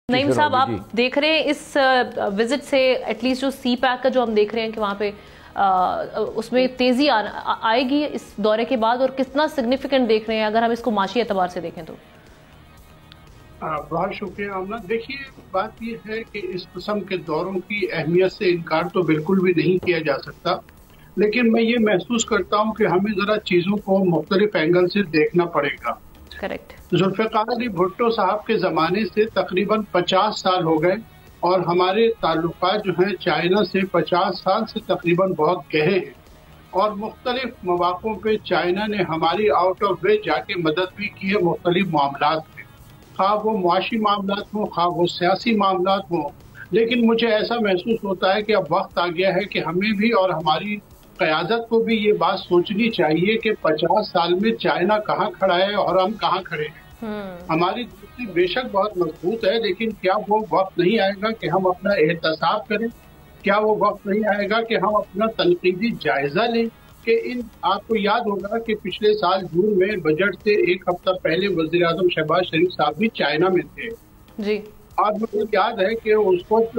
نعیم صاحب، آپ دیکھ رہے ہیں اس وزٹ سے ایٹ لیسٹ جو سی پیک کا جو ہم دیکھ رہے ہیں کہ وہاں پہ اس میں تیزی آئے گی اس دورے کے بعد، اور کتنا سگنیفیکنٹ دیکھ رہے ہیں اگر ہم اس کو معاشی اعتبار سے دیکھیں تو؟ بہت شکریہ آمنہ۔ دیکھیے، بات یہ ہے کہ اس قسم کے دوروں کی اہمیت سے انکار تو بالکل بھی نہیں کیا جا سکتا، لیکن میں یہ محسوس کرتا ہوں کہ ہمیں ذرا چیزوں کو مختلف اینگل سے دیکھنا پڑے گا۔ کریکٹ۔ ذوالفقار علی بھٹو صاحب کے زمانے سے تقریباً 50 سال ہو گئے، اور ہمارے تعلقات جو ہیں چائنا سے 50 سال سے تقریباً بہت گہرے ہیں، اور مختلف مواقعوں پہ چائنا نے ہماری آؤٹ آف وے جا کے مدد بھی کی ہے مختلف معاملات میں، خواہ وہ معاشی معاملات ہوں، خواہ وہ سیاسی معاملات ہوں۔ لیکن مجھے ایسا محسوس ہوتا ہے کہ اب وقت آ گیا ہے کہ ہمیں بھی اور ہماری قیادت کو بھی یہ بات سوچنی چاہیے کہ 50 سال میں چائنا کہاں کھڑا ہے اور ہم کہاں کھڑے ہیں۔ ہماری دوستی بے شک بہت مضبوط ہے، لیکن کیا وہ وقت نہیں آئے گا کہ ہم اپنا احتساب کریں؟ کیا وہ وقت نہیں آئے گا کہ ہم اپنا تنقیدی جائزہ لیں؟ کہ آپ کو یاد ہوگا کہ پچھلے سال جون میں بجٹ سے ایک ہفتہ پہلے وزیر اعظم شہباز شریف صاحب بھی چائنا میں تھے جی، اور مجھے یاد ہے کہ اس وقت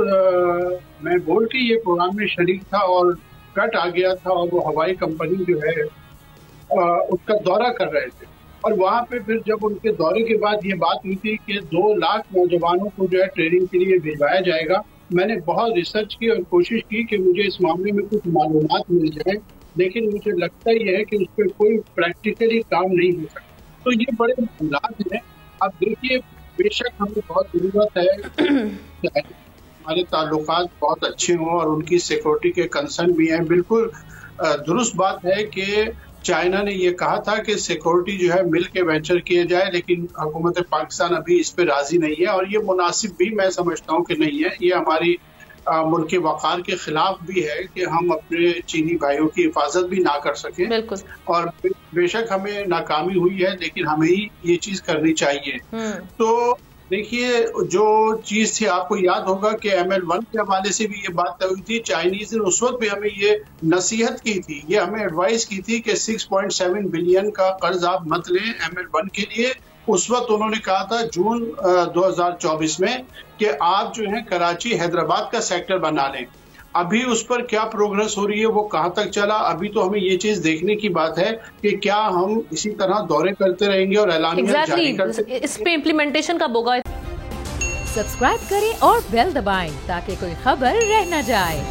میں بول کے یہ پروگرام میں شریک تھا اور کٹ آ گیا تھا، اور وہ ہوائی کمپنی جو ہے اس کا دورہ کر رہے تھے، اور وہاں پہ پھر جب ان کے دورے کے بعد یہ بات ہوئی تھی کہ 2 لاکھ نوجوانوں کو جو ہے ٹریننگ کے لیے بھیجوایا جائے گا، میں نے بہت ریسرچ کی اور کوشش کی کہ مجھے اس معاملے میں کچھ معلومات مل جائیں، لیکن مجھے لگتا یہ ہے کہ اس پہ کوئی پریکٹیکلی کام نہیں ہو سکتا۔ تو یہ بڑے معاملات ہیں۔ اب دیکھیے، بے شک ہمیں بہت ضرورت ہے ہمارے تعلقات بہت اچھے ہوں اور ان کی سیکورٹی کے کنسرن بھی ہیں۔ بالکل درست بات ہے کہ چائنا نے یہ کہا تھا کہ سیکورٹی جو ہے مل کے وینچر کیا جائے، لیکن حکومت پاکستان ابھی اس پہ راضی نہیں ہے، اور یہ مناسب بھی میں سمجھتا ہوں کہ نہیں ہے۔ یہ ہماری ملک کے وقار کے خلاف بھی ہے کہ ہم اپنے چینی بھائیوں کی حفاظت بھی نہ کر سکیں، اور بے شک ہمیں ناکامی ہوئی ہے، لیکن ہمیں ہی یہ چیز کرنی چاہیے۔ تو دیکھیے، جو چیز تھی آپ کو یاد ہوگا کہ ML1 کے حوالے سے بھی یہ بات ہوئی تھی، چائنیز نے اس وقت بھی ہمیں یہ نصیحت کی تھی، یہ ہمیں ایڈوائز کی تھی کہ 6.7 بلین کا قرض آپ مت لیں ML1 کے لیے۔ اس وقت انہوں نے کہا تھا جون 2024 میں کہ آپ جو ہیں کراچی حیدرآباد کا سیکٹر بنا لیں۔ ابھی اس پر کیا پروگرس ہو رہی ہے، وہ کہاں تک چلا؟ ابھی تو ہمیں یہ چیز دیکھنے کی بات ہے کہ کیا ہم اسی طرح دورے کرتے رہیں گے اور اعلانیہ جاری کرتے رہیں گے؟ اس پہ امپلیمنٹیشن کب ہوگا؟ سبسکرائب کریں اور بیل دبائیں تاکہ کوئی خبر رہ نہ جائے۔